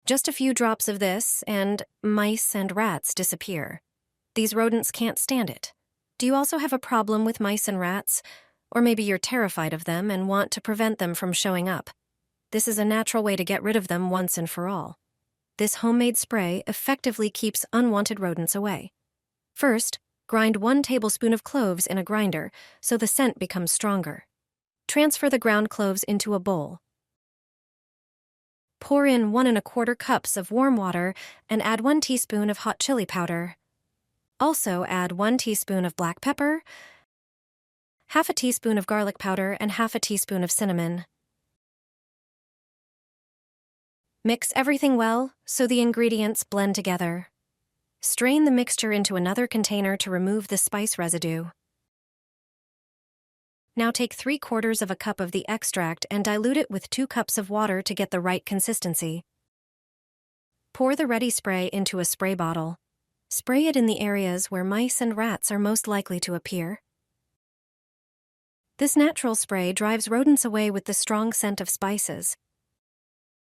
Just a few drops of this, and mice and rats disappear. These rodents can't stand it. Do you also have a problem with mice and rats? Or maybe you're terrified of them and want to prevent them from showing up. This is a natural way to get rid of them once and for all. This homemade spray effectively keeps unwanted rodents away. First, grind 1 tablespoon of cloves in a grinder so the scent becomes stronger. Transfer the ground cloves into a bowl. Pour in 1 1/4 cups of warm water and add 1 teaspoon of hot chili powder. Also add 1 teaspoon of black pepper, half a teaspoon of garlic powder, and half a teaspoon of cinnamon. Mix everything well so the ingredients blend together. Strain the mixture into another container to remove the spice residue. Now take 3/4 of a cup of the extract and dilute it with 2 cups of water to get the right consistency. Pour the ready spray into a spray bottle. Spray it in the areas where mice and rats are most likely to appear. This natural spray drives rodents away with the strong scent of spices.